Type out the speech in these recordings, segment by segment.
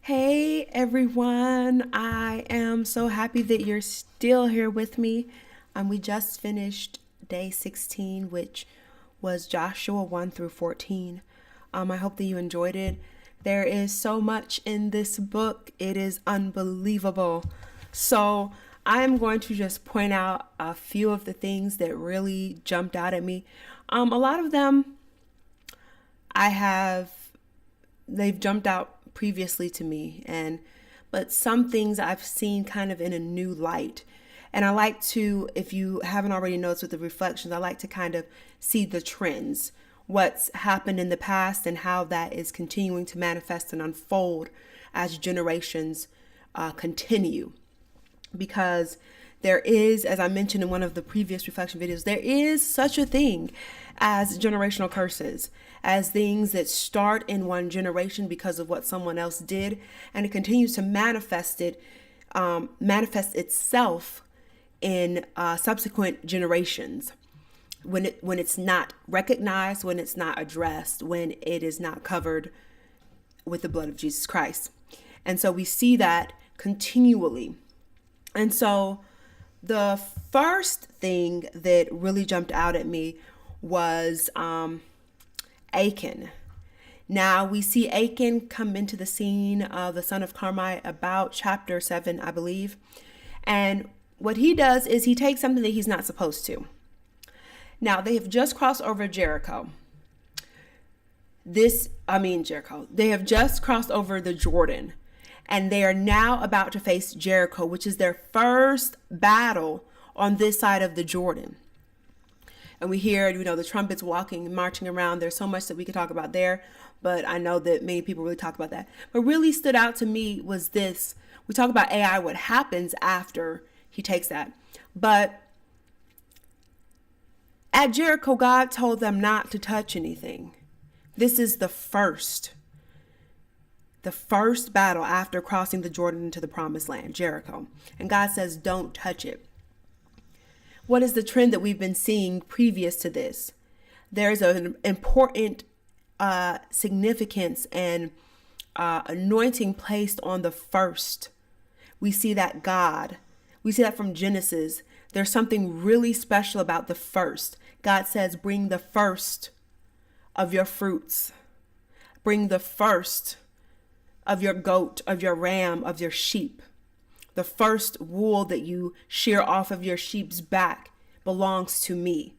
Hey everyone, I am so happy that you're still here with me. We just finished day 16, which was Joshua 1 through 14. I hope that you enjoyed it. There is so much in this book, it is unbelievable. So I am going to just point out a few of the things that really jumped out at me. A lot of them I have they've jumped out previously to me, but some things I've seen kind of in a new light. And I like to, if you haven't already noticed with the reflections, I like to kind of see the trends, what's happened in the past and how that is continuing to manifest and unfold as generations continue. Because there is, as I mentioned in one of the previous reflection videos, there is such a thing as generational curses, as things that start in one generation because of what someone else did, and it continues to manifest itself in subsequent generations when it's not recognized, when it's not addressed, when it is not covered with the blood of Jesus Christ. And so we see that continually. And so the first thing that really jumped out at me was Achan. Now we see Achan come into the scene of the son of Carmi about chapter 7, I believe. And what he does is he takes something that he's not supposed to. Now they have just crossed over Jericho. Jericho. They have just crossed over the Jordan. And they are now about to face Jericho, which is their first battle on this side of the Jordan. And we hear, the trumpets walking and marching around. There's so much that we could talk about there, but I know that many people really talk about that. What really stood out to me was this. We talk about Ai, what happens after he takes that. But at Jericho, God told them not to touch anything. This is the first battle after crossing the Jordan into the promised land, Jericho. And God says, don't touch it. What is the trend that we've been seeing previous to this? There's an important significance and anointing placed on the first. We see that from Genesis. There's something really special about the first. God says, bring the first of your fruits. Bring the first of your goat, of your ram, of your sheep. The first wool that you shear off of your sheep's back belongs to me.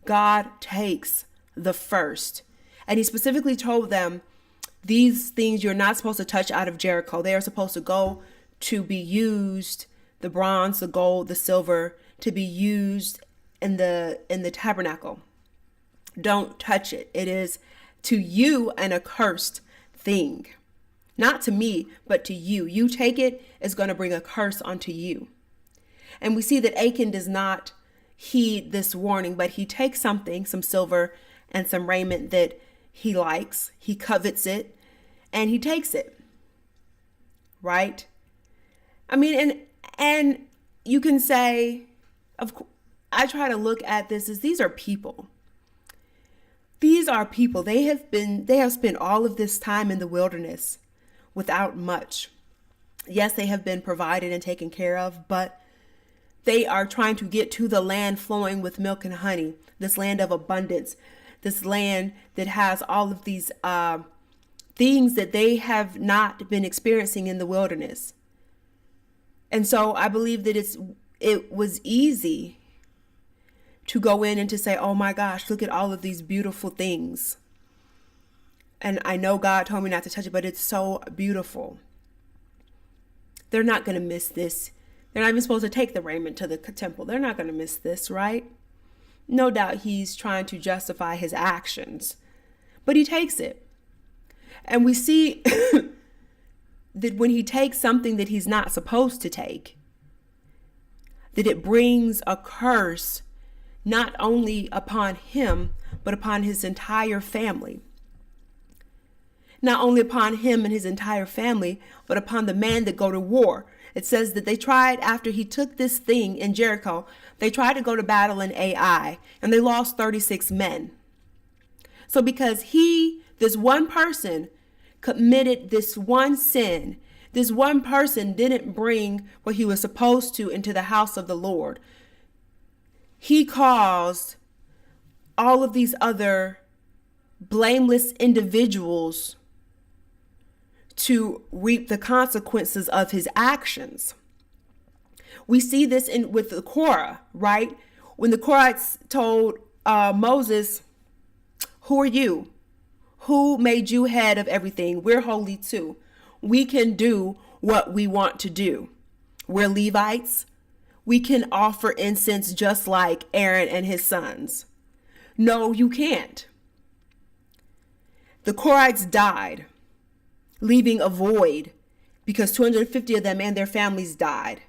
God takes the first. And he specifically told them, these things you're not supposed to touch out of Jericho. They are supposed to go to be used, the bronze, the gold, the silver, to be used in the tabernacle. Don't touch it. It is to you an accursed thing. Not to me, but to you. You take it, it's going to bring a curse onto you. And we see that Achan does not heed this warning, but he takes something, some silver and some raiment that he likes. He covets it and he takes it. Right? And you can say, I try to look at this as these are people. These are people. They have spent all of this time in the wilderness without much. Yes, they have been provided and taken care of, but they are trying to get to the land flowing with milk and honey, this land of abundance, this land that has all of these things that they have not been experiencing in the wilderness. And so I believe that it was easy to go in and to say, oh my gosh, look at all of these beautiful things. And I know God told me not to touch it, but it's so beautiful. They're not going to miss this. They're not even supposed to take the raiment to the temple. They're not going to miss this, right? No doubt he's trying to justify his actions, but he takes it. And we see that when he takes something that he's not supposed to take, that it brings a curse not only upon him, but upon his entire family. Not only upon him and his entire family, but upon the man that go to war. It says that they tried, after he took this thing in Jericho, they tried to go to battle in Ai, and they lost 36 men. So because this one person committed this one sin, This one person didn't bring what he was supposed to into the house of the Lord. He caused all of these other blameless individuals to reap the consequences of his actions. We see this with the Korah, right? When the Korahites told Moses, who are you? Who made you head of everything? We're holy too. We can do what we want to do. We're Levites. We can offer incense just like Aaron and his sons. No, you can't. The Korahites died, leaving a void because 250 of them and their families died.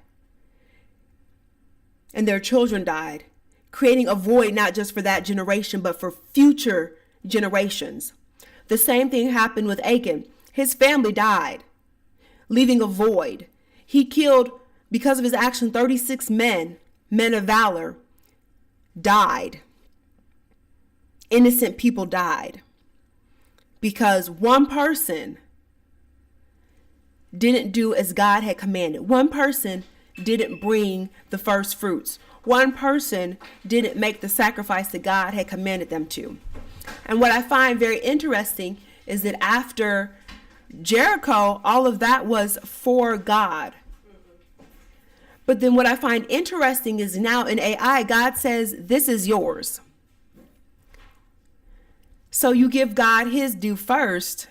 And their children died, creating a void not just for that generation, but for future generations. The same thing happened with Achan. His family died, leaving a void. He killed, because of his action, 36 men of valor, died. Innocent people died because one person didn't do as God had commanded. One person didn't bring the first fruits. One person didn't make the sacrifice that God had commanded them to. And what I find very interesting is that after Jericho, all of that was for God. But then what I find interesting is now in AI, God says, this is yours. So you give God his due first.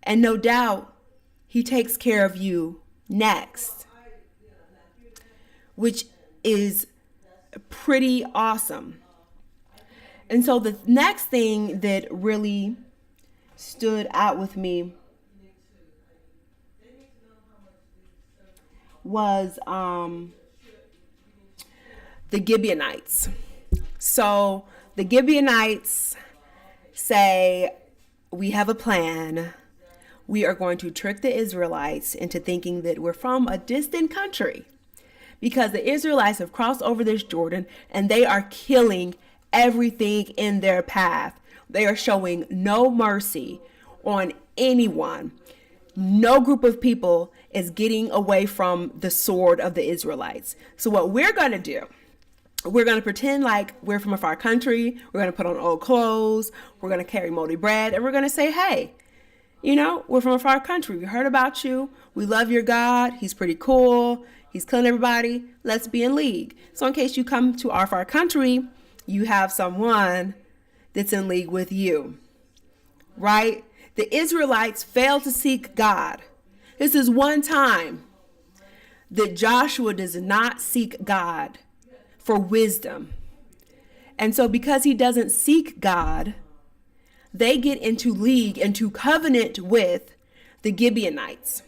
And no doubt, he takes care of you next, which is pretty awesome. And so the next thing that really stood out with me was the Gibeonites. So the Gibeonites say, we have a plan. We are going to trick the Israelites into thinking that we're from a distant country, because the Israelites have crossed over this Jordan and they are killing everything in their path. They are showing no mercy on anyone. No group of people is getting away from the sword of the Israelites. So what we're going to do, we're going to pretend like we're from a far country. We're going to put on old clothes. We're going to carry moldy bread. And we're going to say, hey, you know, we're from a far country. We heard about you. We love your God. He's pretty cool. He's killing everybody. Let's be in league. So in case you come to our far country, you have someone that's in league with you, right? The Israelites failed to seek God. This is one time that Joshua does not seek God for wisdom. And so because he doesn't seek God, they get into league, into covenant with the Gibeonites.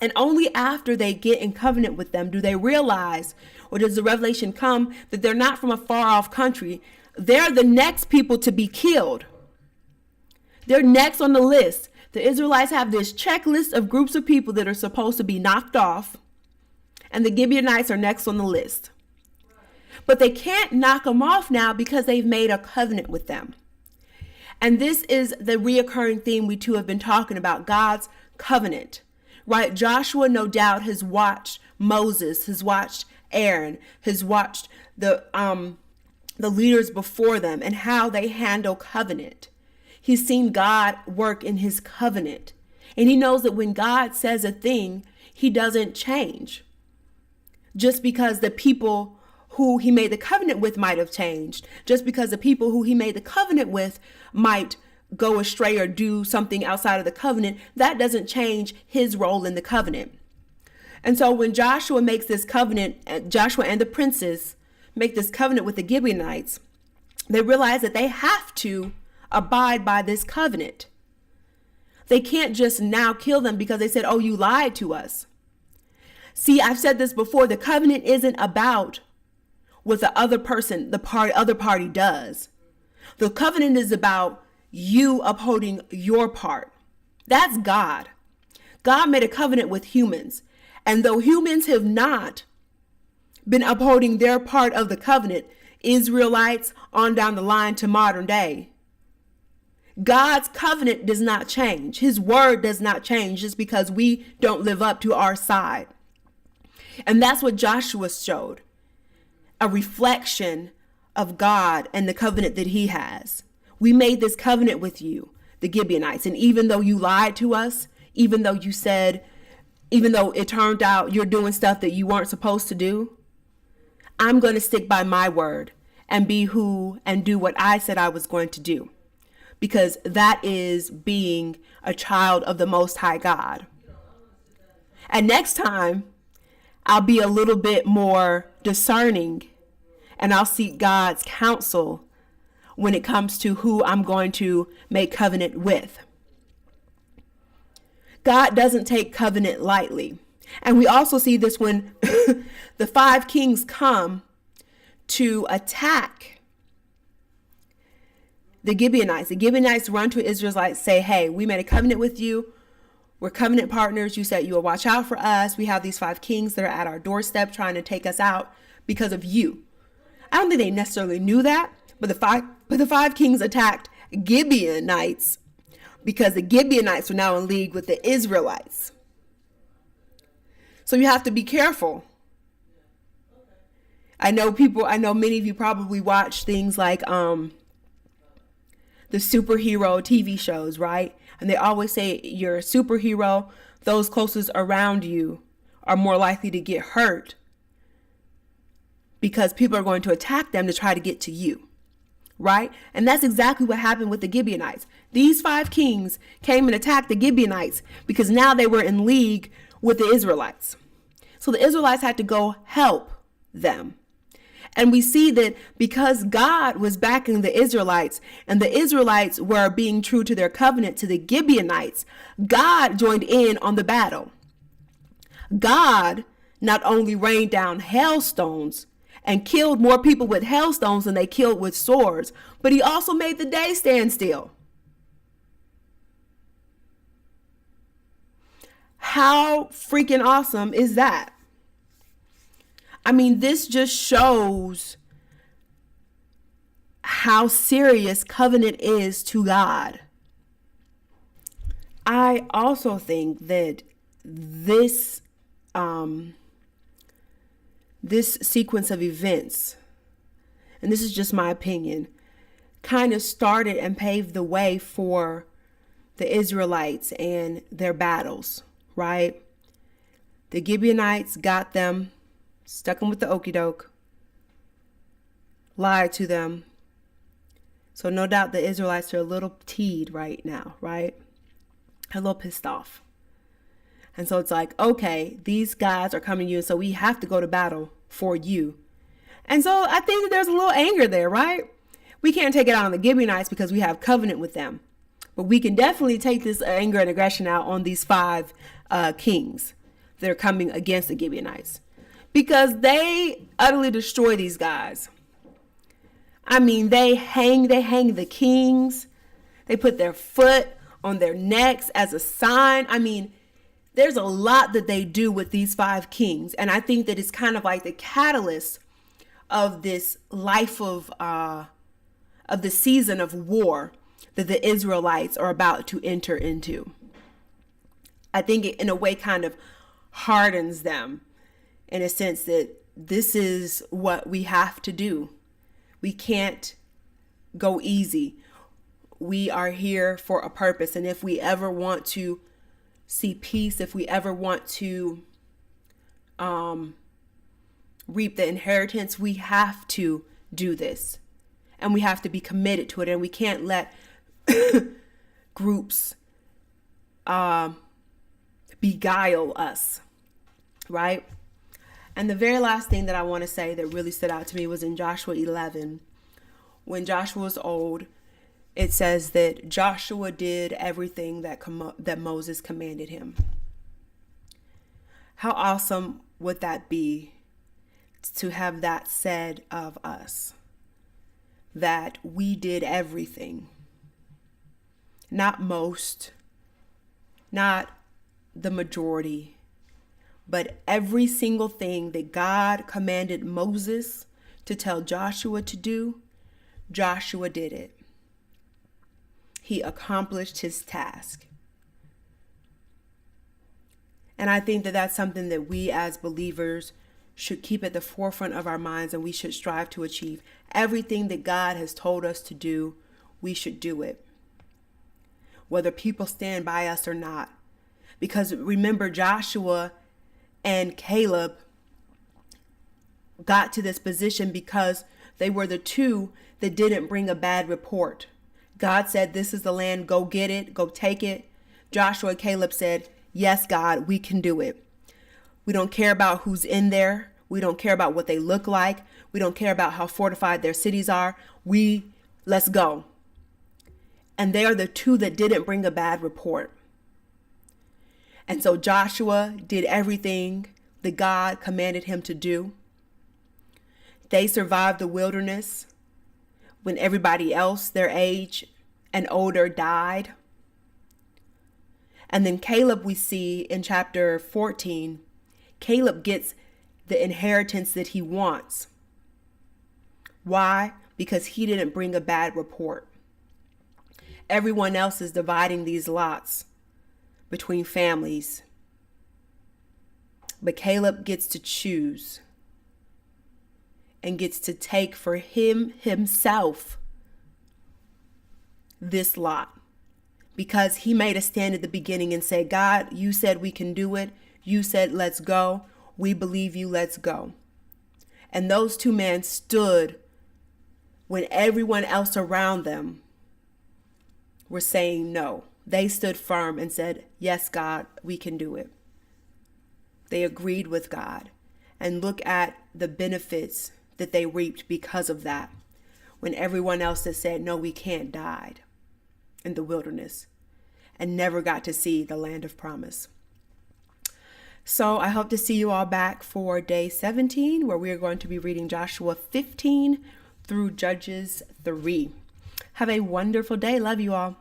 And only after they get in covenant with them do they realize, or does the revelation come, that they're not from a far off country. They're the next people to be killed. They're next on the list. The Israelites have this checklist of groups of people that are supposed to be knocked off, and the Gibeonites are next on the list. But they can't knock them off now because they've made a covenant with them. And this is the reoccurring theme we too have been talking about, God's covenant, right? Joshua, no doubt, has watched Moses, has watched Aaron, has watched the leaders before them and how they handle covenant. He's seen God work in his covenant. And he knows that when God says a thing, he doesn't change. Just because the people who he made the covenant with might have changed, just because the people who he made the covenant with might go astray or do something outside of the covenant, that doesn't change his role in the covenant. And so when Joshua makes this covenant, Joshua and the princes make this covenant with the Gibeonites, they realize that they have to abide by this covenant. They can't just now kill them because they said, oh, you lied to us. See, I've said this before, the covenant isn't about what the other person, other party does. The covenant is about you upholding your part. That's God. God made a covenant with humans. And though humans have not been upholding their part of the covenant, Israelites on down the line to modern day, God's covenant does not change. His word does not change just because we don't live up to our side. And that's what Joshua showed, a reflection of God and the covenant that he has. We made this covenant with you, the Gibeonites. And even though you lied to us, even though you said, even though it turned out you're doing stuff that you weren't supposed to do, I'm going to stick by my word and be who and do what I said I was going to do. Because that is being a child of the Most High God. And next time, I'll be a little bit more discerning and I'll seek God's counsel when it comes to who I'm going to make covenant with. God doesn't take covenant lightly. And we also see this when the 5 kings come to attack the Gibeonites. The Gibeonites run to Israelites, say, hey, we made a covenant with you. We're covenant partners. You said you will watch out for us. We have these 5 kings that are at our doorstep trying to take us out because of you. I don't think they necessarily knew that, but the five kings attacked Gibeonites because the Gibeonites were now in league with the Israelites. So you have to be careful. I know many of you probably watch things like the superhero TV shows, right? And they always say you're a superhero. Those closest around you are more likely to get hurt because people are going to attack them to try to get to you, right? And that's exactly what happened with the Gibeonites. These 5 kings came and attacked the Gibeonites because now they were in league with the Israelites. So the Israelites had to go help them. And we see that because God was backing the Israelites and the Israelites were being true to their covenant to the Gibeonites, God joined in on the battle. God not only rained down hailstones and killed more people with hailstones than they killed with swords, but he also made the day stand still. How freaking awesome is that? I mean, this just shows how serious covenant is to God. I also think that this sequence of events, and this is just my opinion, kind of started and paved the way for the Israelites and their battles, right? The Gibeonites got them, stuck them with the okie doke, lied to them. So no doubt the Israelites are a little teed right now, right? A little pissed off. And so it's like, okay, these guys are coming to you, so we have to go to battle for you. And so I think that there's a little anger there, right? We can't take it out on the Gibeonites because we have covenant with them. But we can definitely take this anger and aggression out on these 5 kings that are coming against the Gibeonites. Because they utterly destroy these guys. I mean, they hang the kings. They put their foot on their necks as a sign. I mean, there's a lot that they do with these 5 kings. And I think that it's kind of like the catalyst of this life of the season of war that the Israelites are about to enter into. I think it in a way kind of hardens them in a sense that this is what we have to do. We can't go easy. We are here for a purpose. And if we ever want to see peace, if we ever want to reap the inheritance, we have to do this. And we have to be committed to it. And we can't let groups beguile us, right? And the very last thing that I want to say that really stood out to me was in Joshua 11. When Joshua was old, it says that Joshua did everything that Moses commanded him. How awesome would that be to have that said of us? That we did everything. Not most, not the majority, but every single thing that God commanded Moses to tell Joshua to do, Joshua did it. he accomplished his task. And I think that that's something that we as believers should keep at the forefront of our minds, and we should strive to achieve. Everything that God has told us to do, we should do it, whether people stand by us or not. Because remember, Joshua and Caleb got to this position because they were the two that didn't bring a bad report. God said, this is the land, go get it, go take it. Joshua and Caleb said, yes, God, we can do it. We don't care about who's in there. We don't care about what they look like. We don't care about how fortified their cities are. Let's go. And they are the two that didn't bring a bad report. And so Joshua did everything that God commanded him to do. They survived the wilderness when everybody else their age and older died. And then Caleb, we see in chapter 14, Caleb gets the inheritance that he wants. Why? Because he didn't bring a bad report. Everyone else is dividing these lots between families. But Caleb gets to choose and gets to take for himself this lot, because he made a stand at the beginning and said, God, you said we can do it. You said, let's go. We believe you. Let's go. And those two men stood when everyone else around them were saying no. They stood firm and said, yes, God, we can do it. They agreed with God. And look at the benefits that they reaped because of that. When everyone else that said, no, we can't, died in the wilderness and never got to see the land of promise. So I hope to see you all back for day 17, where we are going to be reading Joshua 15 through Judges 3. Have a wonderful day. Love you all.